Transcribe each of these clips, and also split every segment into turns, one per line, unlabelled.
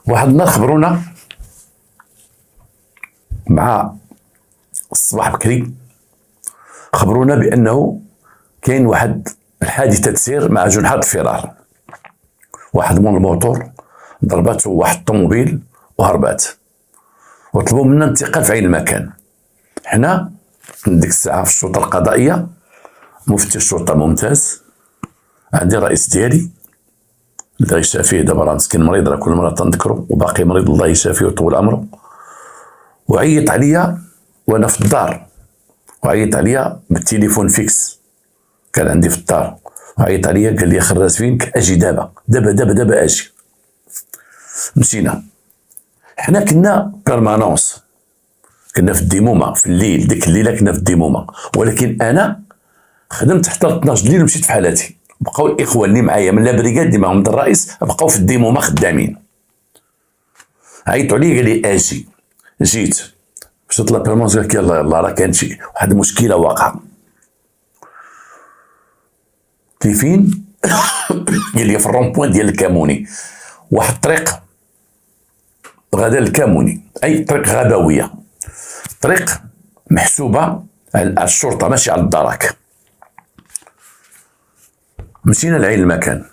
واحد النهار خبرونا مع الصباح بكري، خبرونا بأنه كاين واحد الحادثة تسير مع جنحات الفرار. واحد من الموتور ضربته واحد الطوموبيل وهربات، وطلبوا منا الانتقال في عين المكان. حنا ديك الساعة في الشرطة القضائية مفتي الشرطة ممتاز، عندي رئيس ديالي الله يشافيه، دابا راه مسكين مريض، راه كل مرة تنذكرو وباقي مريض الله يشافيه ويطول عمره. وعيط عليا وانا في الدار، وعيط عليا بالتليفون فيكس كان عندي في الدار، وعيط عليا قال لي خراز فينك اجي دابا اجي. مشينا، حنا كنا بيرمانونس، كنا في الديمومه في الليل، ديك الليله كنا في الديمومه، ولكن انا خدمت حتى 12 الليل ومشيت في حالاتي. بقاو الاخوان اللي معايا من لا بريغاد اللي معهم الرئيس بقاو في الديمومه خدامين. عيطوا عليا قال لي اجي، جيت مشيت لابيرمونس، قال لك يلا راه كان شي واحد المشكله واقعه. كيفين؟ قال لي في الرون بوين ديال الكاموني، واحد الطريق غادا للكاموني، اي طريق غابويه، طريق محسوبه على الشرطه ماشي على الدرك. مشينا لعين المكان،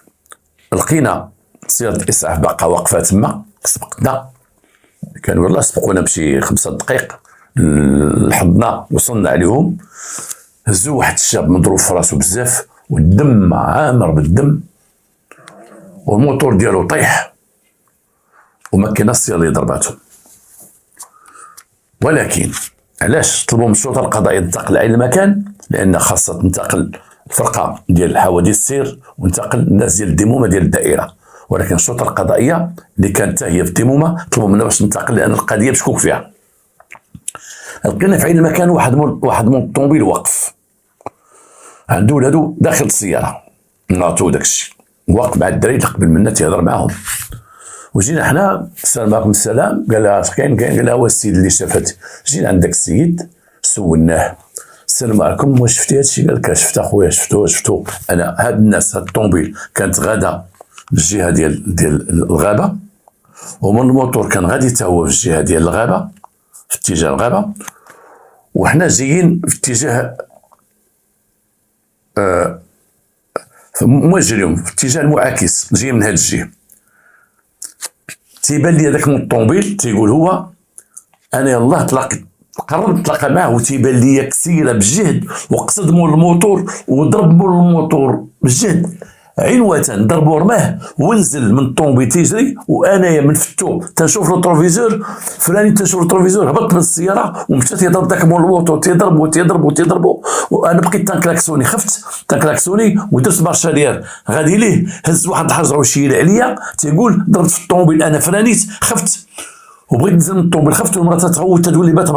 لقينا سيارة الإسعاف باقا واقفة تما، سبقتنا، كانوا يلاه سبقونا بشي 5 دقائق، لحظنا وصلنا عليهم، هزوا واحد الشاب مضروب في راسو بزاف والدم عامر بالدم، والموتور ديالو طيح وما كايناش السيارة اللي ضرباتو. ولكن علاش طلبوا من الشرطة القضائية تنتقل لعين المكان؟ لأن خاصة تنتقل الفرقه ديال الحوادث السير وانتقل الناس ديال الديمومه ديال الدائره، ولكن الشرطه القضائيه اللي كانت هي في الديمومه طلبوا منا باش ننتقل لان القضيه مشكوك فيها. لقينا في عين المكان واحد من الطوموبيل واقف، عنده ولادو داخل السياره، ناطو داكشي واقف مع الدراري اللي قبل منا تيهضر معاهم. وجينا حنا السلام عليكم السلام، قال لها كاين قال لها هو السيد اللي شافت. جينا عند داك السيد سولناه السلام عليكم واش شفتي هادشي؟ قال لك شفت اخويا، شفتو انا. هاد الناس هاد الطوموبيل كانت غادا بالجهه ديال الغابه، ومن الموتور كان غادي حتى هو في الجهه ديال الغابه، في اتجاه الغابه، وحنا جايين في اتجاه موجه اليوم في اتجاه المعاكس، جايين من هاد الجهه. تيبان لي هذاك من الطوموبيل تيقول هو انا يلاه قررت نتلاقى معاه، وتيبان لي كسيره بجهد وقصد مول الموتور وضرب مول الموتور بجهد عنوة، ضربو رماه ونزل من الطوموبيل تيجري، وانايا من فتو تنشوف التروفيزور فلاني، تنشوف التروفيزور هبط من السياره ومشى تيضرب داك مول الموتور، تيضربو وانا بقيت تنكلاكسوني، خفت تنكلاكسوني ودرت مارشالير غادي ليه، هز واحد الحجره وشيل عليا تيقول ضربت في الطوموبيل، انا فرانيت خفت وبغيت ننزل من الطوموبيل، خفت والمراه تتعود تقول لي بات،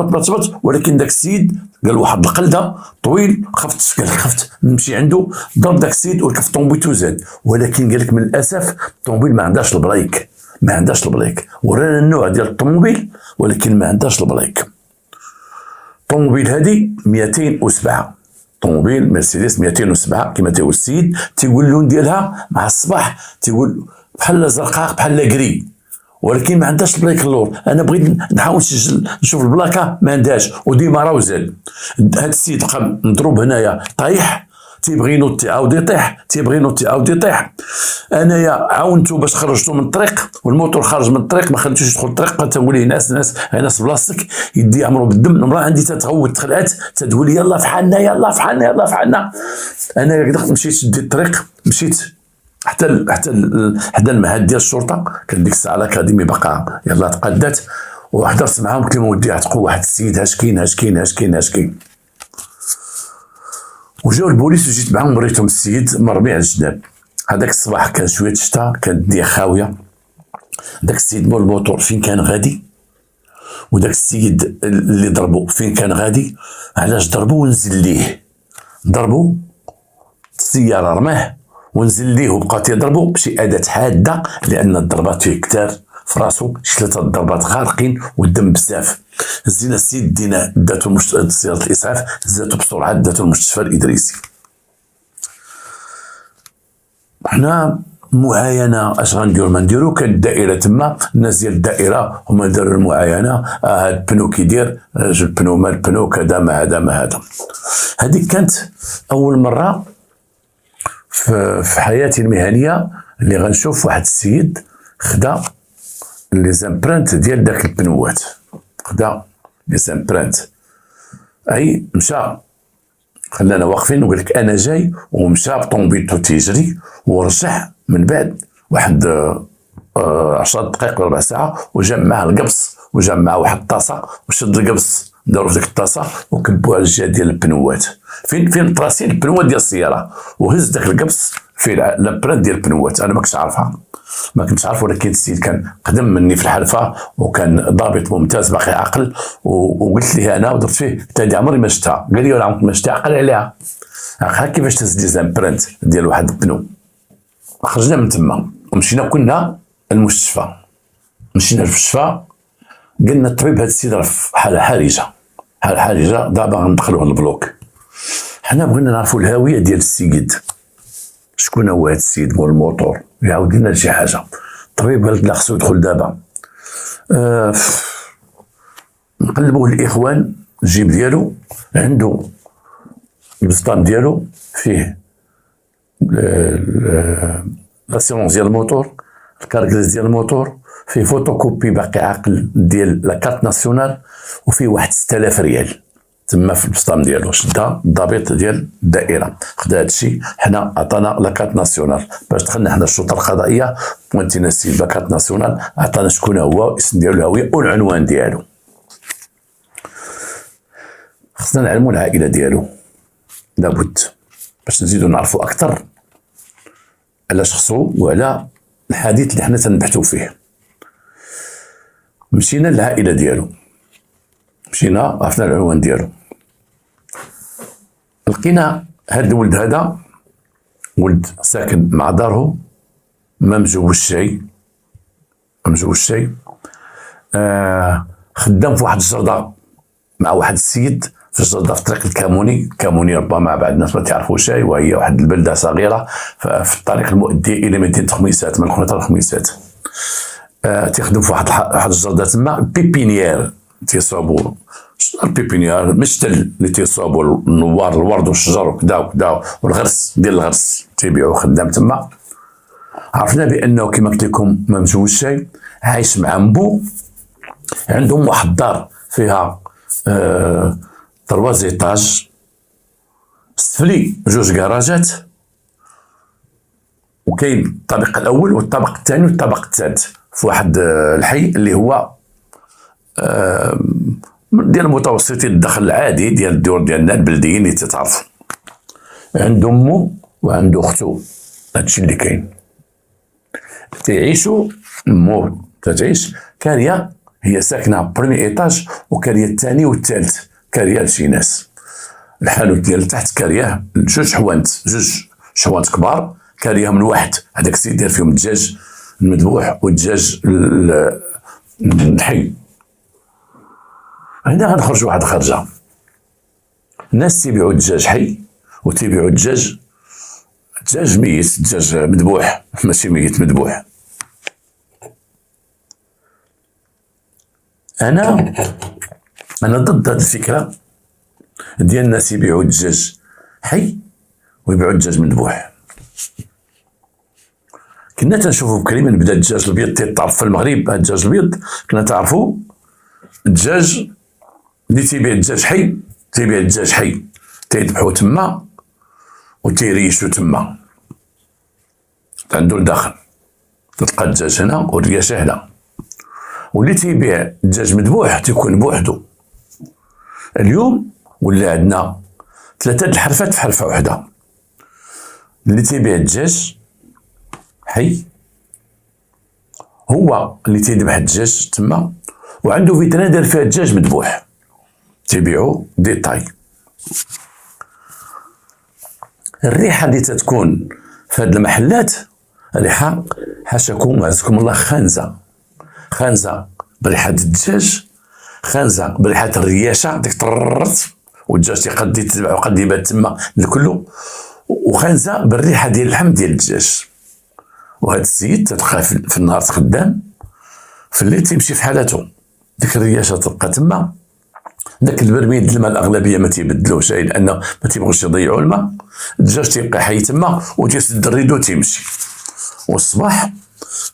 ولكن داك السيد قال واحد القلده طويل، خفت نمشي عنده، ضرب داك السيد وركب في الطوموبيل وزاد. ولكن قال لك من الاسف الطوموبيل ما عندهاش البريك، ورانا النوع ديال الطوموبيل ولكن ما عندهاش البريك. الطوموبيل هذه 207، طوموبيل مرسيدس 207 كما تيقول السيد، تيقول اللون ديالها مع الصباح تيقول بحال زرقاء بحال كري، ولكن ما عندهاش البلاك اللور. انا بغيت نحاول نسجل نشوف البلاكه ما عندهاش، وديما راه وزاد. هاد السيد بقى مضروب هنايا طايح، تيبغي ينوض تعاود يطيح، انايا عاونته باش خرجته من الطريق، والموتور خارج من الطريق ما خليتوش يدخل الطريق، بقى تنقول ليه ناس بلاصتك يدي عمرو بالدم. المراه عندي تتغوت تخلعت تقول لي يلا فحالنا. انا قدرت مشيت شديت الطريق، مشيت حتى حدا المعهد ديال الشرطه، كان ديك الساعه الاكاديمي باقا يلاه تقادات، وحضرت معاهم قلت لهم ودي عتقوا واحد السيد هاش كاين. وجاو البوليس وجيت معاهم وريتهم السيد مرمي على الجناب. هذاك الصباح كان شويه الشتا، كانت الدنيا خاويه. داك السيد مول الموتور فين كان غادي، وداك السيد اللي ضربو فين كان غادي، علاش ضربو ونزل ليه، ضربو السياره رماه ونزل ليه وبقى تيضربو بشي اداه حاده، لان الضربات فيه كتار في راسو، شي 3 ضربات غارقين والدم بزاف. هزينا السيد دينا داتو سياره الاسعاف، هزاتو بسرعه داتو المستشفى الادريسي. حنا معاينه اش غنديرو ما نديرو. كانت الدائره تما، الناس ديال الدائره هما داروا المعاينه، هاد البنو كيدير، البنو ما البنو كذا ما هذا ما هذا. هذيك كانت اول مره في حياتي المهنيه اللي غنشوف واحد السيد خدا لي زامبرانت ديال داك البنوات، خدا لي زامبرانت، اي مشى خلانا واقفين وقال لك انا جاي، ومشى بطومبيلتو تيجري ورجع من بعد واحد 10 دقائق ربع ساعه، وجا معاه القبص وجا معاه واحد الطاسه وشد القبص دارو في ديك الطاسه وكبوا على الجهه ديال البنوات، فين طراسين البنوات ديال السياره، وهز داك القبص في لابرانت ديال البنوات. انا ما كنتش عارفها، ما كنتش عارف، ولكن السيد كان قدم مني في الحرفه وكان ضابط ممتاز باقي عاقل، وقلت ليه انا ودرت فيه قلت له عمري ما شفتها. قال لي ولا عمرك ما شفتها؟ عقل عليها، عقل كيفاش تهز دي زامبرانت ديال واحد البنو. خرجنا من تما ومشينا كنا المستشفى، مشينا للمستشفى قلنا الطبيب هذا السيد راه في حاله حرجه دابا غندخلوه للبلوك. حنا بغينا نعرفوا الهويه ديال السيد، شكون هو هذا السيد مول الموتور، يعاود لنا شي حاجه. الطبيب قال لا خصو يدخل دابا. نقلبوا الاخوان الجيب ديالو، عنده البسطام ديالو فيه لاسيونس ديال الموتور، الكاركليس ديال الموتور، فيه فوتوكوبي باقي عاقل ديال لاكارت ناسيونال، وفيه واحد 6000 ريال تما في البسطام ديالو. شدا الضابط ديال الدائره خدا هادشي، حنا عطانا لاكارت ناسيونال باش دخلنا حنا الشرطه القضائيه، بوانتينا السيد لاكارت ناسيونال، عطانا شكون هو، الاسم ديالو، الهويه والعنوان ديالو. خصنا نعلموا العائله ديالو لابد باش نزيدو نعرفوا اكثر على شخصو وعلى الحديث اللي حنا تنبحثوا فيه. مشينا للعائله ديالو، مشينا عرفنا العنوان ديالو، لقينا هاد الولد هذا ولد ساكن مع داره، ما مجوز شيء، خدام في واحد الجردة مع واحد السيد في الجردة في طريق الكاموني ربما بعض الناس ما تعرفوا شيء، وهي واحد البلدة صغيرة في الطريق المؤدي إلى مدينة خميسات، من قنيطرة لخميسات. تيخدم في واحد الجردة تما بيبينيير، تيصاوبوا البيبينيير مشتل اللي تيصاوبوا النوار الورد والشجر وكذا والغرس ديال الغرس تيبيعوا، خدام تما. عرفنا بانه كما قلت لكم ما مجوز شيء، عايش مع مبو، عندهم واحد الدار فيها 3 زيتاج، السفلي 2 كراجات، وكاين الطابق الاول والطابق الثاني والطابق الثالث في واحد الحي اللي هو ديال المتوسطين الدخل العادي ديال الدور ديالنا البلديين اللي تتعرفوا. عنده امه وعنده اختو، هادشي اللي كاين. تيعيشوا، امه تتعيش كاريه، هي ساكنه بريمي ايطاج، وكاريه الثاني والثالث كاريه لشي ناس. الحانوت ديال التحت كاريه 2 شحوانت كبار، كاريه من واحد، هذاك السيد داير فيهم الدجاج المذبوح والدجاج الحي. هنا غنخرج واحد خرجه، الناس تيبيعوا الدجاج حي وتيبيعوا الدجاج ميت، الدجاج مذبوح ماشي ميت، مذبوح. انا ضد هذه الفكره ديال الناس يبيعوا الدجاج حي ويبيعوا الدجاج مذبوح. كنا تنشوفوا بكري من بدا الدجاج الابيض تيطعرف في المغرب، هذا الدجاج الابيض كنا تعرفوا الدجاج اللي تيبيع الدجاج حي، تيبيع الدجاج حي تيذبحوه تما وتيريشو تما، عنده الداخل تلقى الدجاج هنا والرياشه هنا. واللي تيبيع الدجاج مذبوح تيكون بوحدو. اليوم ولا عندنا 3 الحرفات في حرفه واحده، اللي تيبيع الدجاج حي هو اللي تيذبح الدجاج تما، وعنده فيترين داير فيها الدجاج مذبوح تيبيعو ديتاي. الريحه اللي تتكون في هاد المحلات ريحه حاشاكم وعزكم الله خانزه بريحه الدجاج، خانزه بريحه الرياشه ديك طررت، والدجاج تيقد يتباع وقد يبات تما الكلو، وخانزه بالريحه ديال اللحم ديال الدجاج. وهذا السيد تلقاه في النهار خدام، في الليل تيمشي في حالته. ديك الرياشه تبقى تما، داك البرميل الماء الاغلبيه ما تيبدلوش لان ما تيبغوش يضيعوا الماء. الدجاج تيبقى حي تما وتيسد الريدو تيمشي، والصباح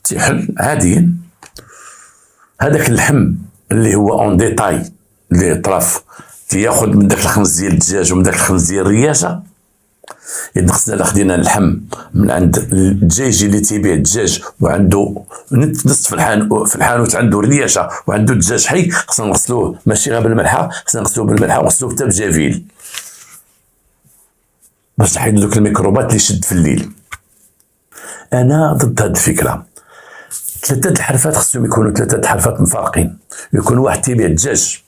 تيحل عاديا. هذاك اللحم اللي هو اون ديتاي اللي طرف تياخذ من داك الخنز ديال الدجاج ومن داك الخنز ديال الرياشه. إذا خصنا خدينا اللحم من عند الدجاجي اللي تيبيع الدجاج وعنده نص في الحانوت عنده الرياشه وعنده الدجاج حي، خصنا نغسلوه ماشي غير بالملحه، خصنا نغسلوه بالملحه ونغسلوه حتى بجافيل باش نحيدو دوك الميكروبات اللي يشد في الليل. انا ضد هذه الفكره. 3 الحرفات خصهم يكونوا 3 الحرفات مفارقين. يكون واحد تيبيع الدجاج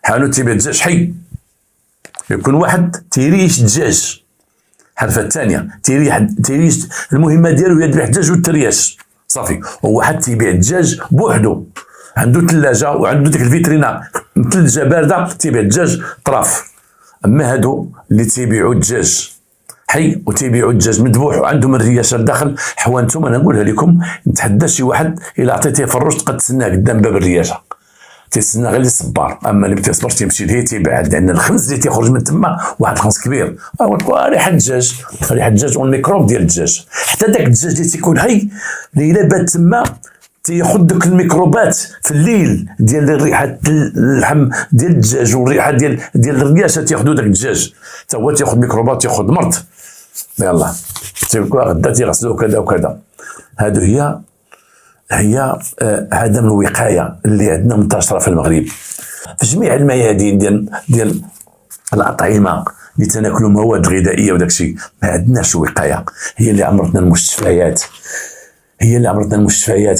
حانوت تيبيع الدجاج حي، يكون واحد تيريش الدجاج، الحرفه الثانيه تيريش المهمه ديالو هي ذبح الدجاج والترياش صافي. وواحد تيبيع الدجاج بوحدو، عنده ثلاجه وعنده ديك الفيترينا مثلجه بارده تيبيع الدجاج طراف. اما هادو اللي تيبيعوا الدجاج حي وتيبيعوا الدجاج مذبوح وعندهم الرياشه لداخل، حوانتهم انا نقولها لكم، نتحدى شي واحد الا عطيتيه فروش تبقى تسناه قدام باب الرياشه، تيستنى غير اللي صبار. اما اللي ما تيصبرش تيمشي ليه تيبعد، لان الخنز اللي تيخرج من تما واحد الخنز كبير، ريحه الدجاج والميكروب ديال الدجاج. حتى داك الدجاج اللي تيكون حي اللي الا بات تما تياخذ دوك الميكروبات في الليل ديال الريحه اللحم ديال الدجاج والريحه ديال الرياشه، تياخذوا داك الدجاج حتى هو تياخذ ميكروبات، تياخذ مرض. يلاه تيقول غدا تيغسلوا كذا وكذا. هادو هي عدم الوقايه اللي عندنا منتشره في المغرب في جميع الميادين ديال الاطعمه اللي تناكلوا مواد غذائيه وداك الشيء. ما عندناش وقايه، هي اللي عمرتنا المستشفيات.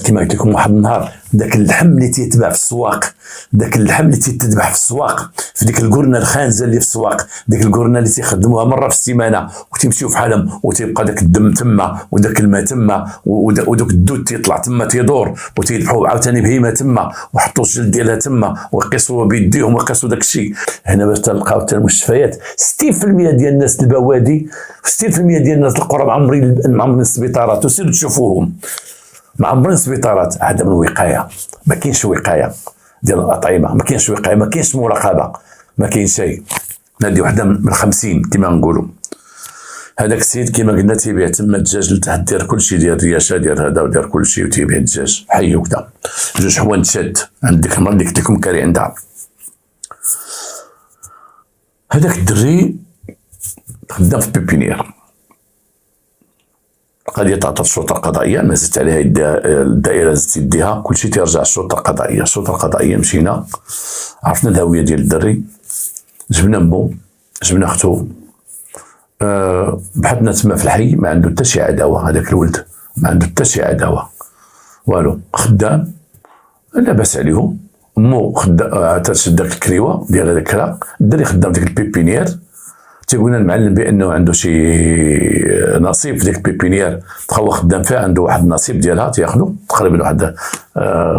كما قلت لكم واحد النهار داك اللحم اللي تيتباع في السواق، داك اللحم اللي تيتذبح في السواق في ديك القرنه الخانزه اللي في السواق، ديك القرنه اللي تيخدموها مره في السيمانه وتيمشيو في حالهم، وتيبقى داك الدم تما وداك الماء تما وداك الدود تيطلع تما تيدور، وتيذبحوا عاوتاني بهيمه تما وحطوا الجلد ديالها تما ويقيسوا بيديهم ويقيسوا داك الشيء. هنا باش تلقاو حتى المستشفيات 60% ديال الناس البوادي، 60% ديال الناس القرى معمرين السبيطارات، وسيروا تشوفوهم معمرين السبيطارات. عدم الوقايه، ما كاينش وقايه ديال الاطعمه، ما كاينش وقايه، ما كاينش مراقبه، ما كاين شيء. هذه وحده من 50 كما نقولوا. هذاك السيد كما قلنا تيبيع تما الدجاج لتحت، دير كلشي، ديال الرياشه، ديال هذا ودير كلشي، وتيبيع الدجاج حي وكذا. 2 حوان تشاد عندك المرة اللي قلت لكم كاري عندها. هذاك الدري خدام في بيبينير، القضيه تعطى الشرطه القضائيه، ما زدت عليها الدائره زدت يديها، كلشي تيرجع الشرطه القضائيه. الشرطه القضائيه مشينا عرفنا الهويه ديال الدري، جبنا مو جبنا اختو، بحثنا تما في الحي، ما عنده حتى شي عداوه. هذاك الولد ما عنده حتى شي عداوه والو، خدام لاباس عليهم. مو خدام تشد داك الكريوه ديال هذاك الكرا، الدري خدام ديك البيبينير. تيقول لنا المعلم بانه عنده شي نصيب في ديك البيبينير، هو خدام فيها، عنده واحد النصيب ديالها تياخذو تقريبا واحد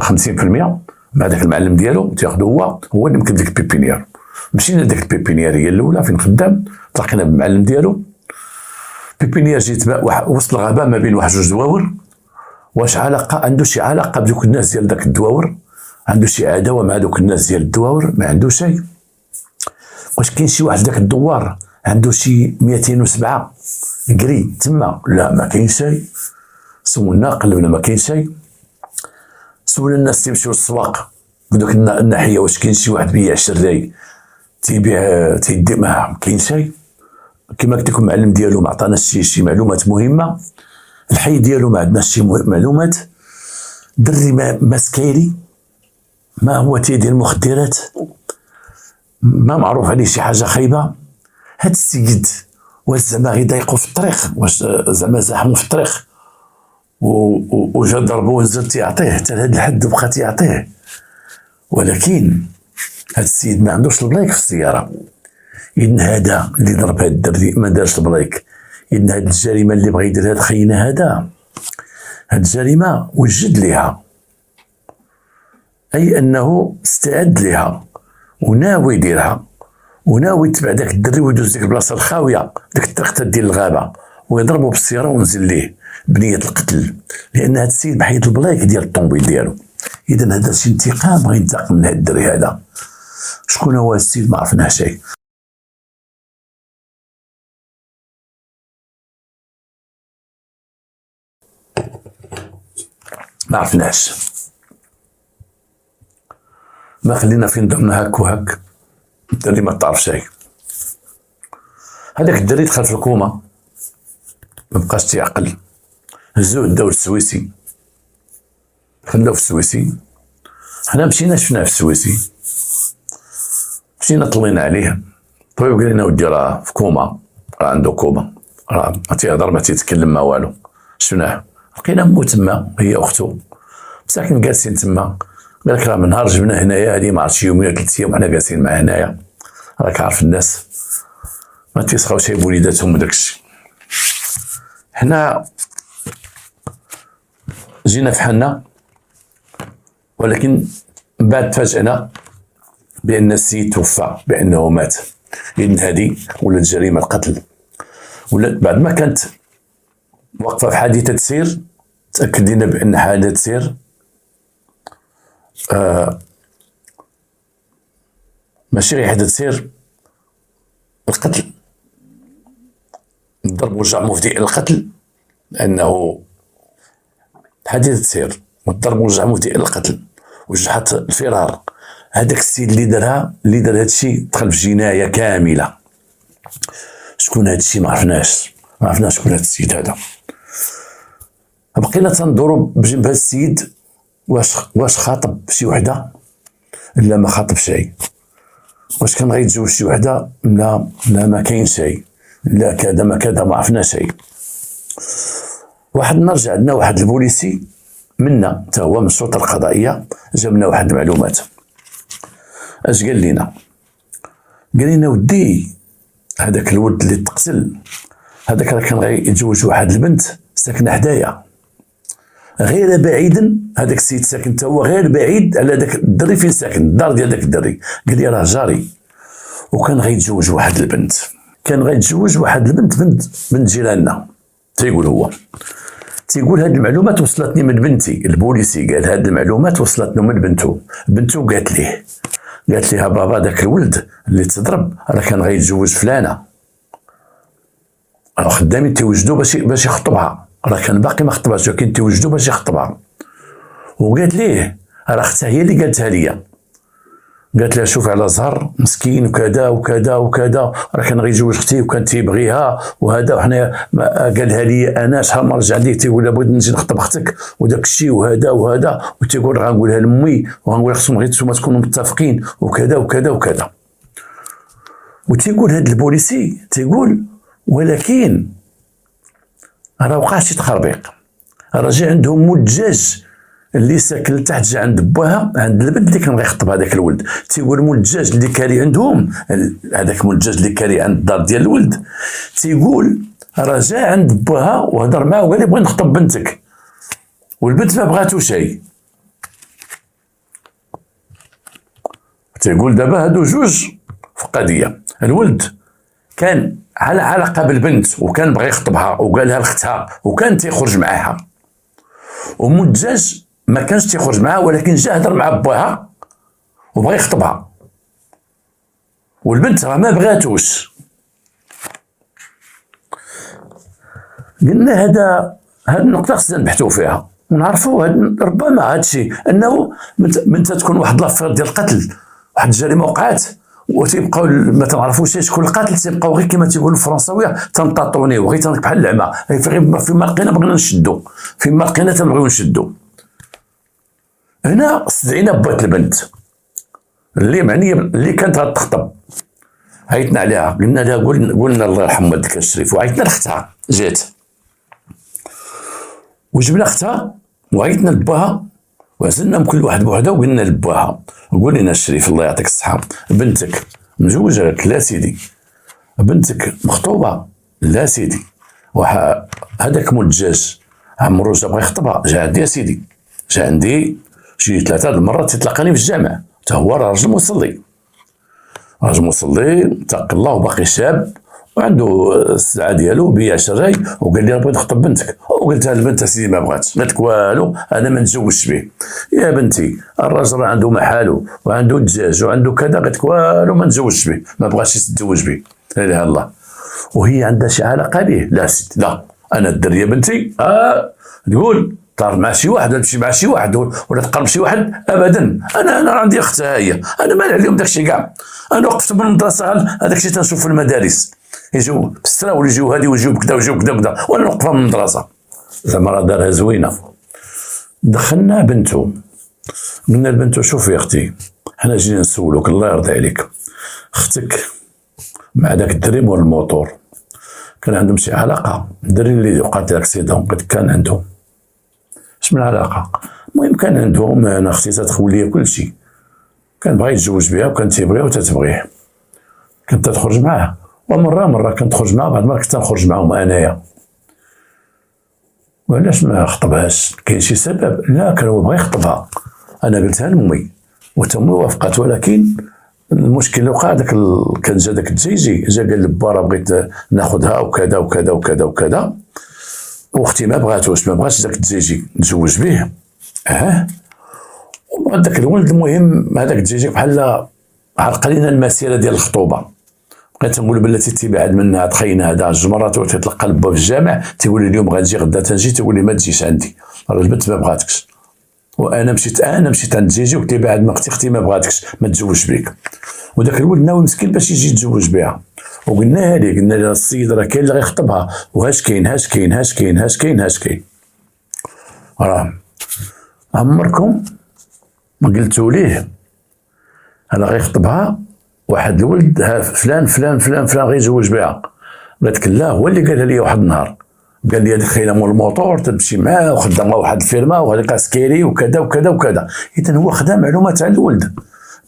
50% مع داك المعلم ديالو تياخذو. هو اللي مكتب ديك البيبينير. مشينا لديك البيبينير هي الاولى فين خدام، تلاقينا بالمعلم ديالو. بيبينير جيت وسط الغابه ما بين واحد 2 دواور. واش علاقه عنده شي علاقه بدوك الناس ديال داك الدواور؟ عنده شي عداوه مع دوك الناس ديال الدواور؟ ما عنده شيء. واش كاين شي واحد داك الدوار عنده شي 207 قري تما؟ لا ما كاين شيء. سولنا قلبنا ما كاين شيء. سولنا الناس تيمشيو للسواق بدوك الناحيه، واش كاين شي واحد بيع شراي تيبيع تيدي؟ ما كاين شيء. كما قلت لكم المعلم ديالو ما عطاناش شي معلومات مهمه. الحي ديالو ما عندناش شي معلومات. دري ماسكيلي، ما هو تيدير المخدرات، ما معروف عليه شي حاجه خايبه. هاد السيد واش زعما غيضايقو في الطريق؟ واش زعما زاحمو في الطريق وجا ضربو ونزل تيعطيه حتى لهاد الحد وبقى تيعطيه؟ ولكن هاد السيد ما عندوش البلايك في السياره. إذن هذا اللي ضرب هاد الدري ما دارش البلايك. إذن هاد الجريمه اللي بغى يدير هاد خينا هذا، هاد الجريمه وجد ليها، اي انه استعد لها وناوي يديرها، وناوي يتبع داك الدري ويدوز ديك البلاصه الخاويه، ديك الطريق ديال الغابه، ويضربوا بالسياره ونزل ليه بنيه القتل، لان هذا السيد بحيث البلايك ديال الطوموبيل ديالو. اذا هذا شي انتقام بغى ينتقم من هذا الدري هذا. شكون هو السيد؟ ما عرفناه شيء. ما عرفناش، ما خلينا في نظرنا هاك وهاك. الدري ما تعرف شيء. هذاك الدري دخل في الكوما، ما بقاش تيعقل. هزوه الدور السويسي، خلوه في السويسي. حنا مشينا شفناه في السويسي، مشينا طلينا عليه. الطبيب قال لنا ودي راه في كوما، راه عنده كوما، راه ما تيهضر ما تيتكلم ما والو. شفناه، لقينا مو تما هي اختو مساكن جالسين تما. قال لك راه من نهار جبنا هنايا هذه ما عرفتش يومين ولا 3 ايام وحنا جالسين معاه هنايا. راك عارف الناس ما تيسخاو شي بوليداتهم وداكشي. حنا جينا في حالنا، ولكن من بعد تفاجئنا بان السيد توفى، بانه مات. اذن هذه ولات جريمه القتل، ولات بعد ما كانت واقفه في حادثه سير. تاكدنا بان حادثه سير ماشي غير حادث سير القتل، الضرب وجع مفضي الى القتل، لانه حادثة سير والضرب وجع مفضي الى القتل وجحة الفرار. هذاك السيد اللي دارها، اللي دار هذا الشيء، دخل في جناية كاملة. شكون هذا الشيء؟ ما عرفناش شكون هذا السيد هذا. بقينا تندورو بجنب هذا السيد، واش خاطب شي وحده؟ لا ما خاطب شيء. واش كان غيتزوج شي وحده؟ لا ما كاين شيء. لا كذا ما كذا، ما عرفنا شيء. واحد نرجع عندنا واحد البوليسي منا، حتى هو من السلطه القضائيه، جاب لنا واحد المعلومات. اش قال لنا؟ قال لنا ودي هذاك الولد اللي تقتل هذاك راه كان غيتزوج واحد البنت ساكنه حدايا، غير بعيدا. هذاك السيد ساكن حتى هو غير بعيد على داك الدري فين ساكن، الدار ديال داك الدري. قال لي راه جاري، وكان غيتزوج واحد البنت، بنت جيراننا. تيقول هو، تيقول هاد المعلومات وصلتني من بنتي. البوليسي قال هاد المعلومات وصلتنا من بنته قالت لي بابا داك الولد اللي تضرب راه كان غيتزوج فلانه، راه خدامين تيوجدوا باش يخطبها، راه كان باقي ما خطبهاش ولكن تيوجدوا باش يخطبها. وقالت ليه راه اختها هي اللي قالتها ليا، قالت لها شوف على زهر مسكين وكذا وكذا وكذا، راه كان غيتزوج اختي وكان تيبغيها وهذا، وحنا قالها لي انا شحال ما رجع ليه تيقول لها بغيت نجي نخطب اختك وداك الشيء وهذا، وتيقول غنقولها لامي وغنقول خصهم غير نتوما تكونوا متفقين وكذا وكذا وكذا. وتيقول هذا البوليسي تيقول ولكن راه وقع شي تخربيق، راه جا عندهم مدجاج اللي ساكن تحت، جا عند باها عند البنت اللي كان غيخطب هذاك الولد. تيقول مدجاج اللي كاري عندهم، هذاك مدجاج اللي كاري عند الدار ديال الولد، تيقول راه جا عند باها وهضر معاه وقال لي بغيت نخطب بنتك، والبنت ما بغاتو شيء. تيقول دابا هادو جوج في قضيه. الولد كان على علاقه بالبنت وكان بغى يخطبها وقالها لاختها وكان تيخرج معاها، ومدجاج ما كانش تيخرج معاها ولكن جا هضر مع باها وبغى يخطبها، والبنت راه ما بغاتوش. قلنا هاد النقطه خصنا نبحثوا فيها ونعرفوا ربما هاد الشيء انه من تكون واحد لافير ديال القتل، واحد الجريمه وقعات وتيبقاو ما تنعرفوش شكون القاتل، تيبقاو غير كما تيقولوا الفرنساويه تنطاطونيو، غير بحال العمى، فيما لقينا بغينا نشدو، فيما لقينا تنبغيو نشدو. هنا استدعينا بات البنت اللي معنيه اللي كانت غتخطب، عيطنا عليها قلنا لها قلنا الله يرحم والدك الشريف، وعيطنا لاختها جات وجبنا اختها وعيطنا لباها وعزلنا كل واحد بوحده وقلنا لباها قول لنا الشريف الله يعطيك الصحه، بنتك مزوجه؟ قالت لا سيدي. بنتك مخطوبه؟ لا سيدي. هذاك مول الدجاج عمرو جا بغى يخطبها، جا عندي يا سيدي، جا عندي شي 3 المرات تتلاقاني في الجامع، حتى هو راجل مصلي اتق الله وباقي شاب وعنده السلعه ديالو بيع شراي، وقال لي بغيت نخطب بنتك. وقلت لها البنت سيدي ما بغاتش، قالت لك والو انا ما نتزوجش به. يا بنتي الراجل عنده محالو وعنده دجاج وعنده كذا، قالت لك والو ما نتزوجش به، ما بغاتش تتزوج به. لا اله الا الله. وهي عندها شي علاقه به؟ لا سيدي لا، انا الدريه بنتي تقول طار مع شي واحد ولا تمشي مع شي واحد ولا تقرب شي واحد ابدا. انا عندي اختها هي، انا مالي عليهم داكشي كاع. انا وقفت بالمدرسه هذاك الشيء تنشوف في المدارس، يجيو بالسرا ولا يجيو هادي ويجيو بكذا ويجيو كذا وكذا، وانا نوقفها من المدرسه. زعما راه دارها زوينه. دخلنا بنته، قلنا لبنته شوفي يا اختي، حنا جينا نسولوك الله يرضي عليك، اختك مع داك الدري مول الموتور كان عندهم شي علاقه؟ الدري اللي وقعت لاكسيدون قد كان عندهم اش من علاقه؟ المهم كان عندهم، انا اختي تدخل ليا كل شيء، كان بغا يتزوج بها وكان تيبغيها وتتبغيه، كنت تخرج معاه، ومره كنت تخرج معاه، بعد مرة كنت نخرج معاهم انايا. وعلاش ما خطبهاش؟ كاين شي سبب؟ لا، كان هو بغا يخطبها، انا قلتها لامي وتمي وافقت، ولكن المشكل اللي وقع كان جا داك الدجيجي، جا قال لي با راه بغيت ناخذها وكذا وكذا وكذا وكذا، واختي ما بغاتوش، ما بغاتش داك الدجيجي نتزوج به. وبعد داك الولد المهم هذاك الدجيجي بحال عرق لينا المسيره ديال الخطوبه. بقيت نقول بلاتي تيبعد منها، تخينا هذا جوج مرات وتتلقى البا في الجامع تيقول لي اليوم غنجي غدا تنجي، تقول لي ما تجيش عندي، راه البنت ما بغاتكش. وانا مشيت عند الدجيجي وقلت لي بعد ما اختي ما بغاتكش ما تزوج بك. وداك الولد ناوي مسكين باش يجي يتزوج بها، وقلنا لها السيد راه كاين اللي غيخطبها، وهاش كاين هاش كاين هاش كاين هاش كاين هاش كاين. راه عمركم ما قلتوا ليه انا غيخطبها واحد الولد فلان فلان فلان فلان غيتزوج بها؟ قالت لك لا، هو اللي قالها لي واحد النهار، قال لي هذيك خاينه مول الموتور تمشي معاه وخدامه واحد الفيرما وهذاك عسكري وكذا وكذا وكذا. اذا هو خدا معلومات على الولد،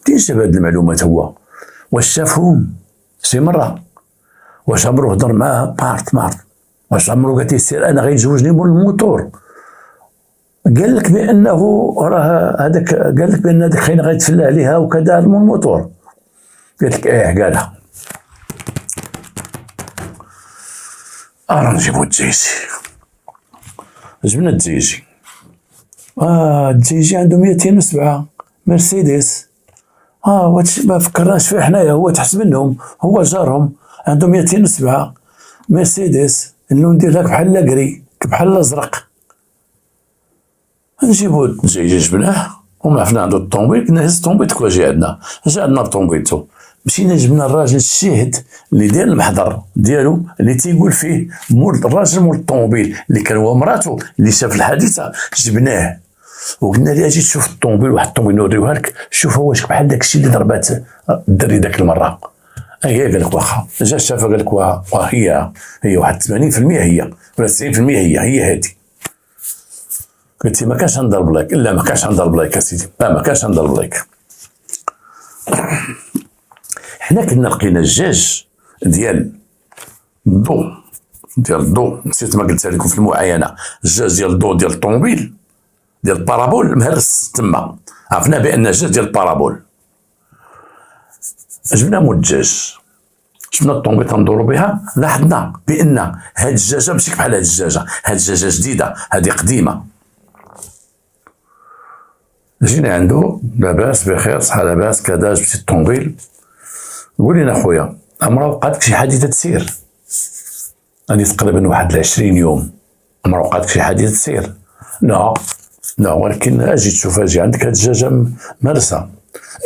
منين جاب هذه المعلومات هو؟ واش شافهم شي مره؟ واش عمرو هضر معاه بارت؟ واش عمرو قالت لي سير انا غيتزوجني مول الموتور؟ قال لك بانه راه هذاك، قال لك بان هذيك خاينه غيتفلى عليها وكذا مول الموتور؟ قالت لك قالها. راه نجيبو الدجيجي، جبنا الدجيجي. الدجيجي عنده 207 مرسيدس. وهادشي ما فكرناش فيه حنايا، هو تحت منهم، هو جارهم، عنده 207 مرسيدس، اللون ديالها بحال لاكري بحال الازرق. نجيبو الدجيجي جبناه، وما عرفنا عنده الطوموبيل، قلنا هز طوموبيلتك واجي عندنا، جا عندنا بطوموبيلتو. مشينا جبنا الراجل الشاهد اللي داير المحضر ديالو اللي تيقول فيه الراجل مول الطوموبيل اللي كان هو مراته اللي شاف الحادثه، جبناه وقلنا ليه اجي تشوف الطوموبيل، واحد الطوموبيل نوريوها لك، شوف واش بحال داك الشيء اللي ضربات الدري داك المره. هي قال لك واخا، جا شافها قال لك هي واحد 80% هي ولا 90% هي هذه. قلت ما كانش نضرب لايك، لا ما كانش نضرب لايك يا سيدي، لا ما كانش نضرب لايك. حنا كنا لقينا الجاج ديال الضو، نسيت ما قلتها لكم في المعاينه، الجاج ديال الضو ديال الطوموبيل ديال البارابول مهرس تما، عرفنا بان الجاج ديال البارابول. جبنا مول الدجاج، جبنا الطوموبيل تندورو بها، لاحظنا بان هاد الدجاجه ماشي بحال هاد الدجاجه، هاد الدجاجه جديده، هذه قديمه. جينا عنده لاباس بخير صحه لاباس كذا، جبتي الطوموبيل، قول لنا خويا عمرها وقعتك شي حادثه سير؟ هذه تقريبا واحد 20 يوم، عمرها وقعتك شي حادثه سير؟ لا ولكن اجي تشوف، اجي عندك هاد الدجاجه مرسه.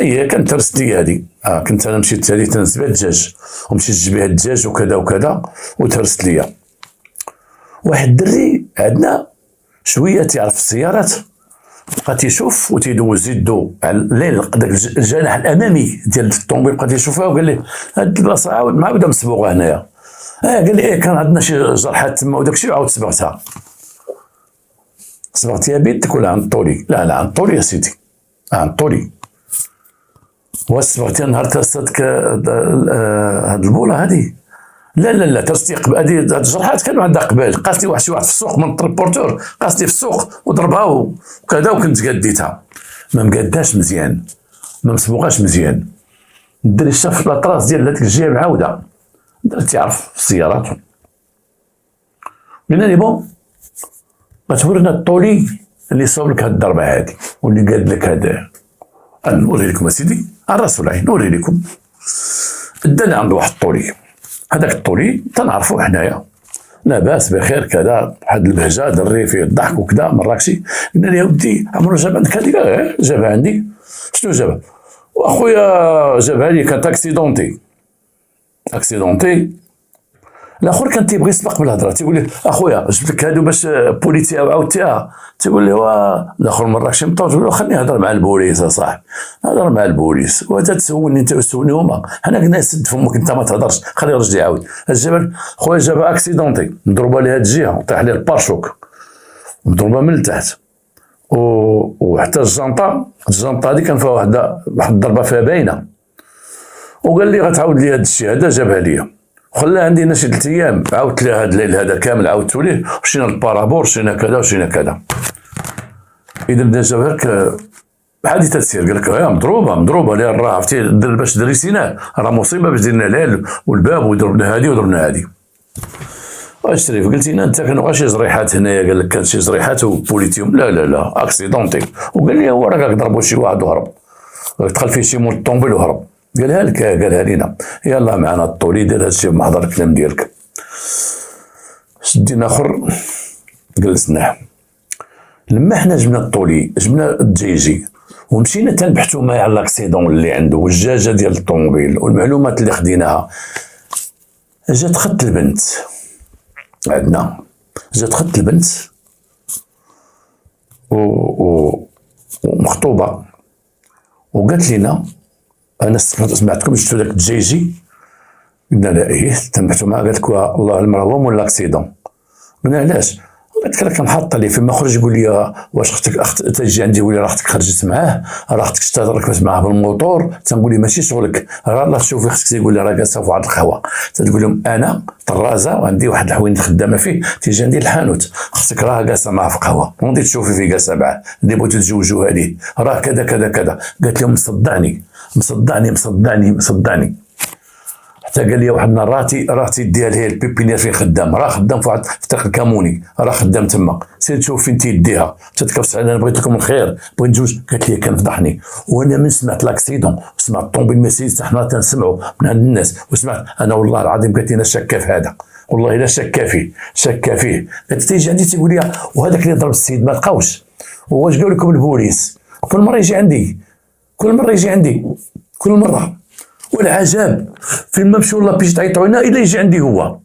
هي كانت ترست لي هذه، كنت انا مشيت ثاني تنس بها الدجاج، ومشيت جبت بها الدجاج وكذا وكذا وترست ليا. واحد الدري عندنا شويه تعرف السيارات، بقى تيشوف وتيدوز يدو على داك الجناح الامامي ديال الطوموبيل، بقى تيشوفها وقال لي هاد البلاصه عاود مسبوقه هنايا. قال لي كان عندنا شي جرحات تما وداك الشيء عاود صبغتها. صبغتيها بيدك ولا عن طولي؟ لا عن طولي يا سيدي، عن طولي. وصبغتيها نهار ترستك هاد البوله هادي؟ لا ترستي هادي الجرحات كانوا عندها قبل، قاس لي شي واحد في السوق من التريبورتور، قاس لي في السوق وضربها وكذا، وكنت قديتها ما مقاداش مزيان، ما مسبوقاش مزيان. الدري شاف لاطراس ديال هذيك الجهه معاوده، درت يعرف السيارات. قلنا لي بون غتورينا الطولي اللي صوب لك هاد الضربه هادي واللي قاد لك هذا. نوري لكم اسيدي على راس العين، نوري لكم. دانا عند واحد الطولي، هذاك الطولي تنعرفوه حنايا لاباس بخير كذا، واحد البهجه دري فيه الضحك وكذا مراكشي. قلنا له يا ودي عمرو جاب عندك هذيك؟ جابها عندي. شنو جابها؟ واخويا جابها لي كانت اكسيدونتي. الاخر كان تيبغي يسبق بالهضره، تيقول لي اخويا جبت لك هادو باش بوليتي عاودتيها. تيقول لي الاخر مراكشي مطوط. تقول له خليني نهضر مع البوليس اصاحبي، هضر مع البوليس وانت تسولني انت وتسولني هما. حنا قلنا سد فمك انت ما تهضرش، خلي الراجل يعاود. الجبل خويا جابها اكسيدونتي، مضروبه لهاد الجهه وطيح ليه البارشوك، مضروبه من التحت وحتى الجنطه هذه كان فيها واحد الضربه فيها باينه. وقال لي غتعاود لي هاد الشيء هذا. جابها لي خلاها عندي شي 3 ايام، عاودت ليه هاد الليل هذا كامل عاودت ليه، وشينا للبارابور، شينا كذا وشينا كذا. اذا بدا جاب لك حادثه تسير، قال لك مضروبه ليه راه عرفتي باش دريسيناه راه مصيبه باش درنا ليه والباب وضربنا هادي وضربنا هادي. واش شريف قلت لنا انت كانوا شي جريحات هنايا؟ قال لك كان شي جريحات وبوليتيوم. لا اكسيدونتي. وقال لي هو راك ضربوا شي واحد وهرب، دخل فيه شي مول الطوموبيل وهرب. قالها لينا. يلا معنا الطولي دير هادشي بمحضر الكلام ديالك. شدينا اخر جلسناه. لما حنا جبنا الطولي جبنا الدجيجي ومشينا تنبحثوا معاه على لاكسيدون اللي عنده والجاجه ديال الطوموبيل والمعلومات اللي خديناها. جات خدت البنت عندنا، جات خدت البنت ومخطوبه وقالت لنا انا سمعتكم شفتوا داك الدجيجي؟ قلنا لا ايه تنبحثوا معاه. قالت لك الله المراه هو مول لاكسيدون. قلنا علاش؟ قالت لك كان حاطه لي فيما خرج يقول لي واش اختك تجي عندي يقول لي راه اختك خرجت معاه، راه اختك ركبت معاه بالموطور. تنقول لي ماشي شغلك، راه الله تشوفي اختك تيقول لي راه جالسه في واحد القهوه. تقول لهم انا طرازه وعندي واحد الحوين خدامه فيه، تيجي عندي الحانوت، اختك راه جالسه معاه في قهوه وانت تشوفي فيه جالسه معاه، اللي بغيتو تزوجوها ليه راه كذا كذا كذا. قالت لهم مصدعني حتى قال لي واحد النهار راتي ديها ليه البيبينير فين خدام، راه خدام في واحد في طريق الكاموني، راه خدام تما، سير تشوف فين تيديها. تتكبس علينا بغيت لكم الخير بغيت نتزوج. قالت لي كان فضحني. وانا من سمعت لاكسيدون وسمعت الطوموبيل مرسيدس حنا تنسمعوا من عند الناس وسمعت انا والله العظيم قالت لي انا شاكه في هذا، والله الا شاكه فيه. قالت تيجي عندي تيقول لي وهذاك اللي ضرب السيد ما لقاوش، واش قالوا لكم البوليس؟ كل مره يجي عندي كل مره. والعجب فين ما مشاو لابيش تعيطوا لنا الا يجي عندي هو.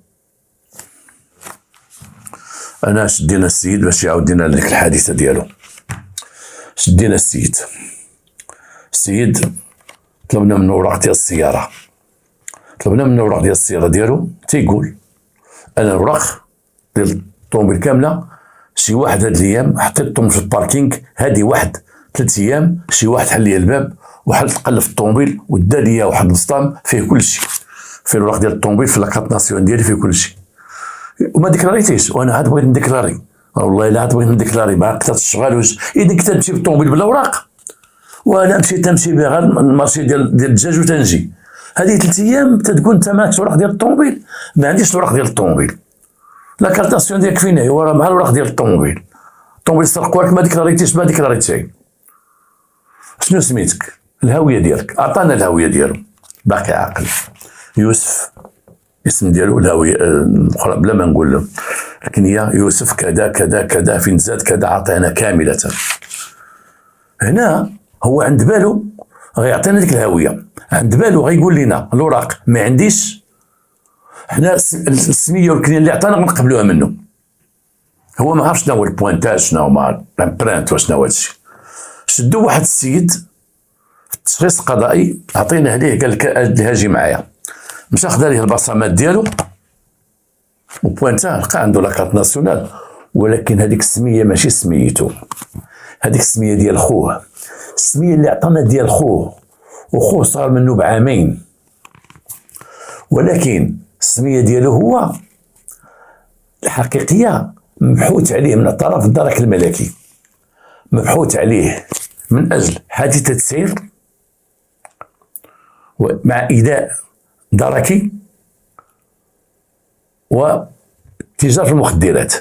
انا شدينا السيد باش يعاود لنا ديك الحادثه ديالو. شدينا السيد طلبنا منه اوراق ديال السياره، ديالو تيقول انا الاوراق ديال الطوموبيل كامله شي واحد هاد الايام حطيتهم في الباركينغ، هادي واحد 3 ايام شي واحد حل لي الباب وحل تقلب في الطوموبيل ودار ليا واحد البسطام فيه كل شيء، فيه الاوراق ديال الطوموبيل في لاكارت ناسيون ديالي فيه كل شيء وما ديكلاريتيش. وانا عاد بغيت نديكلاري، والله الا عاد بغيت نديكلاري مع قطعه الشغال اذا كنت تمشي بالطوموبيل بلا وانا تمشي بها غير المارشي ديال الدجاج وتنجي. هذه 3 ايام تتقول انت معكش اوراق ديال الطوموبيل؟ ما عنديش الاوراق ديال الطوموبيل، لاكارت ناسيون ديالك فين هي؟ وراه مع الاوراق ديال الطوموبيل سرقوا لك ما ديكلاريتيش. شنو سميتك؟ الهويه ديالك. عطانا الهويه ديالو باقي عاقل يوسف، اسم ديالو الهويه بلا ما نقول له، لكن هي يوسف كذا كذا كذا فين زاد كذا، عطينا كامله. هنا هو عند بالو غيعطينا ديك الهويه، عند بالو غيقول لنا الاوراق ما عنديش، حنا السميه والكنيه اللي عطانا غنقبلوها منه. هو ما عرفش شنو هو البوينتاج، شنو هما لامبرانت وشنو هو هادشي. شدوا واحد السيد في التشخيص القضائي عطيناه ليه، قال لك هاجي معايا، مشى خدا ليه البصمات ديالو وبوينتاه، لقى عنده لاكارت ناسيونال، ولكن هذيك السميه ماشي سميتو، هذيك السميه ديال خوه، السميه اللي عطانا ديال خوه، وخوه صار منه بعامين، ولكن السميه ديالو هو الحقيقيه مبحوث عليه من طرف الدرك الملكي، مبحوث عليه من اجل حادثه سير مع ايذاء دركي وتجاره المخدرات.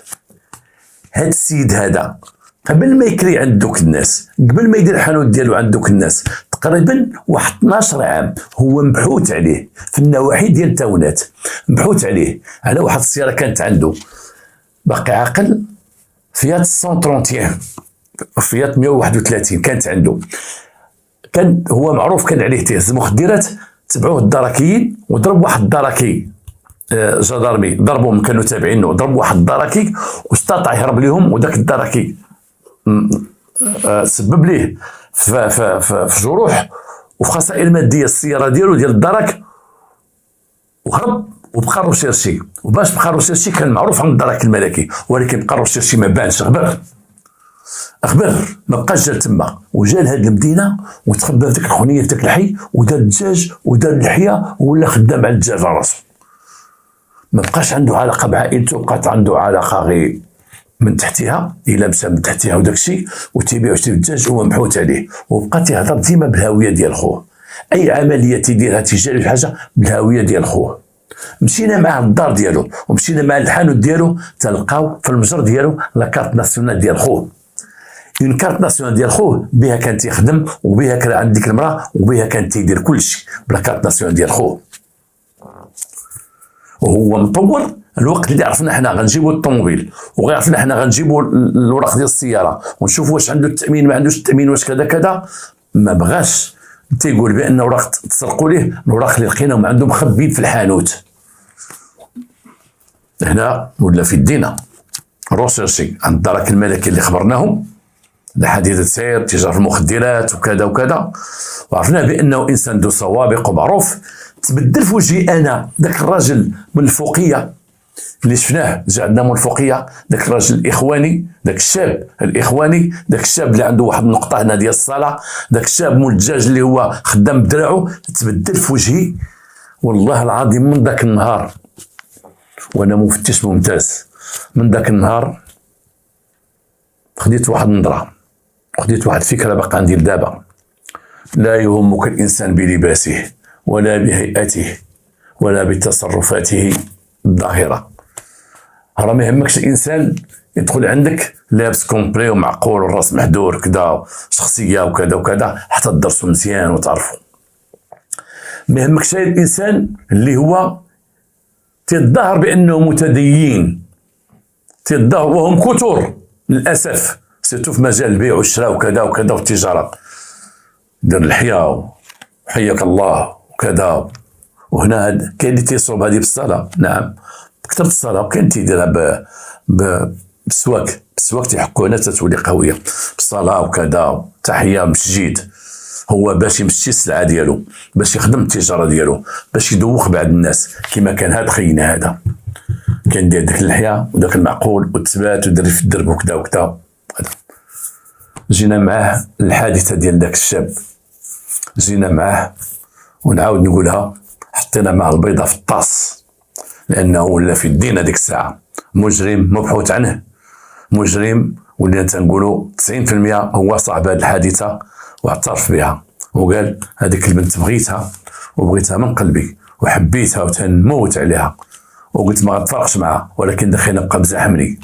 هاد السيد هذا قبل ما يكري عند دوك الناس، قبل ما يدير الحانوت ديالو عند دوك الناس، تقريبا واحد 12 عام هو مبحوث عليه في النواحي ديال تاونات، مبحوث عليه على واحد السياره كانت عنده باقي عاقل، فيات 131 فيات 131 كانت عنده. كان هو معروف كان عليه تهز المخدرات، تبعوه الدركيين وضرب واحد الدركي جدارمي، ضربهم كانوا تابعينه، ضرب واحد الدركي واستطاع يهرب لهم، وذاك الدركي سبب ليه في جروح وفي خسائر ماديه السياره ديالو ديال الدرك، وهرب وبقى روشيرشي. وباش بقى روشيرشي كان معروف عن الدرك الملكي، ولكن بقى روشيرشي ما بانش، اخبر ما بقاش جا تما، وجا لهاد المدينه وتخبى في ديك الخونيه في داك الحي، ودار الدجاج ودار اللحيه ولا خدام على الدجاج راسو. ما بقاش عنده علاقه بعائلته، بقات عنده علاقه غير من تحتها، الا مشى من تحتها وداك الشيء وتيبيع ويشري الدجاج هو مبحوث عليه، وبقى تيهضر ديما بالهويه ديال خوه. اي عمليه تيديرها تيجاري حاجه بالهويه ديال خوه. مشينا معاه للدار ديالو ومشينا معاه للحانوت ديالو، تلقاو في المجر ديالو لاكارت ناسيونال ديال خوه. اون كارت ناسيونال ديال خوه بها كان تيخدم، وبها كان عند ديك المراه، وبها كان تيدير كلشي بلا كارت ناسيونال ديال خوه. وهو مطور الوقت اللي عرفنا حنا غنجيبوا الطوموبيل، وغيعرفنا حنا غنجيبوا الوراق ديال السياره، ونشوفوا واش عنده التامين ما عندوش التامين، واش كذا كذا. ما بغاش تيقول بان اوراق تسرقوا ليه، الوراق اللي لقيناهم عندهم مخبيين في الحانوت. هنا ولا في يدينا روسيرشي عند الدرك الملكي اللي خبرناهم، حديث السير، تجاره المخدرات وكذا وكذا، وعرفنا بانه انسان ذو سوابق ومعروف. تبدل في وجهي انا ذاك الراجل من الفوقيه اللي شفناه، جا عندنا من الفوقيه ذاك الراجل الاخواني، ذاك الشاب الاخواني، ذاك الشاب اللي عنده واحد النقطه هنا ديال الصلاه، ذاك الشاب مول الدجاج اللي هو خدام بدراعو. تبدل في وجهي والله العظيم من ذاك النهار، وانا مفتش ممتاز. من ذاك النهار خديت واحد النظره، خديت واحد الفكره باقا عندي لدابا. لا يهمك الانسان بلباسه ولا بهيئته ولا بتصرفاته الظاهره. راه ما يهمكش الانسان يدخل عندك لابس كومبلي ومعقول والراس محدور كذا، شخصيه وكذا وكذا، حتى تدرسوا مزيان وتعرفوا. ما يهمكش الانسان اللي هو تيظهر بانه متدين، تيظهر وهم كثر للاسف، سيرتو في مجال البيع والشراء وكذا وكذا والتجاره، دير الحياه وحياك الله وكذا. وهنا كاين اللي تيصوب هذه بالصلاه، نعم كثرت الصلاه، وكاين تيديرها بالسواك تيحكوا هنا تتولي قويه بالصلاه وكذا، تحيه مسجد. هو باش يمشي السلعه ديالو، باش يخدم التجاره ديالو، باش يدوخ بعض الناس، كما كان هذا خينا هذا كان داير داك اللحيه وداك المعقول والتثبات ودري في الدرب وكذا وكذا. جينا معاه الحادثه ديال داك الشاب، جينا معاه ونعاود نقولها، حطينا معاه البيضه في الطاس، لانه ولا في الدين هذيك الساعه مجرم مبحوث عنه، مجرم ولينا تنقولوا 90% هو صاحب هذه الحادثه واعترف بها، وقال هذيك البنت بغيتها وبغيتها من قلبي وحبيتها وتنموت عليها، وقلت ما غنتفرقش معها، ولكن دخينا بقى مزاحمني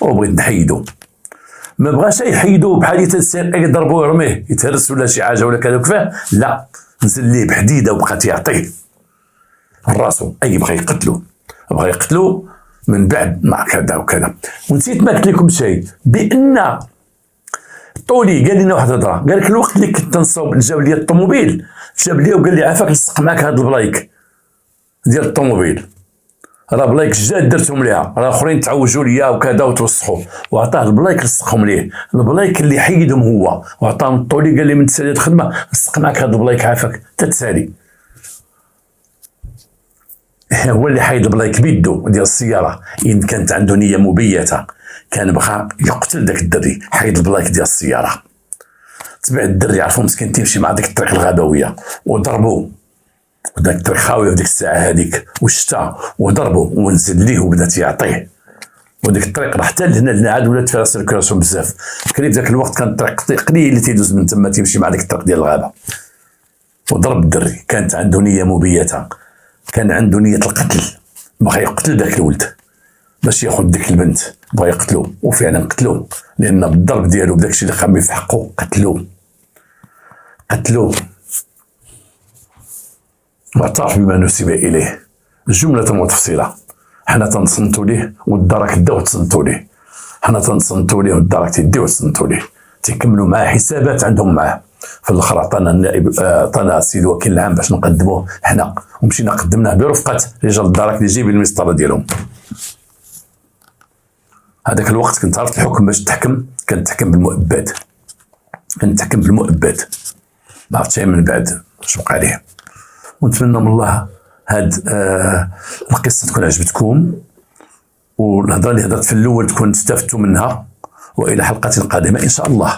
وبغيت نحيدو. ما بغاش يحيدو بحادثه السير يضربوه ويرميه يتهرس ولا شي حاجه ولا كذا وكفاه، لا نزل ليه بحديده وبقى تيعطيه راسو. اي بغى يقتلو من بعد مع كذا وكذا. ونسيت ما قلت لكم شيء، بان طولي قال لنا واحد الهضره، قال لك الوقت اللي كنت نصوب جاب لي الطوموبيل، جاب لي وقال لي عافاك لصق معاك هذا البلايك ديال الطوموبيل، راه بلايك جداد درتهم ليها، راه اخرين تعوجوا ليا وكذا وتوسخوا، وعطاه البلايك لصقهم ليه، البلايك اللي حيدهم هو وعطاهم الطولي، قال لي من تسالي الخدمه لصق معاك هذا البلايك عافاك تتسالي. هو اللي حيد البلايك بيدو ديال السياره، ان كانت عنده نيه مبيته، كان بغى يقتل داك الدري، حيد البلايك ديال السياره. تبع الدري عرفوا مسكين تيمشي مع ديك الطريق الغابويه وضربوه، وداك الطريق خاويه في ديك الساعه هذيك والشتا، وضربوا ونزل ليه وبدا تيعطيه، وديك الطريق راه حتى لهنا عاد ولات فيها سيركولاسيون بزاف. كان في ذاك الوقت كان الطريق قليل اللي تيدوز من تما تيمشي مع ديك الطريق ديال الغابه، وضرب الدري. كانت عنده نيه مبيته، كان عنده نيه القتل، بغى يقتل ذاك الولد باش ياخذ ديك البنت، بغى يقتلو وفعلا قتلوه، لان بالضرب ديالو بداك الشيء اللي خامي في حقه قتلوه واعترف بما نسب اليه جمله وتفصيلا. حنا تنصنتوا ليه والدرك داو تصنتوا ليه، حنا تنصنتوا ليه والدرك تديو تصنتوا ليه، تيكملوا معاه حسابات عندهم معاه. في الاخر عطانا النائب عطانا السيد الوكيل العام باش نقدموه حنا، ومشينا قدمناه برفقه رجال الدرك اللي جايبين المسطره ديالهم. هذاك الوقت كنت عرفت الحكم باش تحكم، كنتحكم بالمؤبد، ما عرفتش من بعد اش وقع ليه. ونتمنى من الله هاد القصه تكون عجبتكم، والهضره اللي هضرت في الاول تكون استفدتوا منها، والى حلقه قادمه ان شاء الله.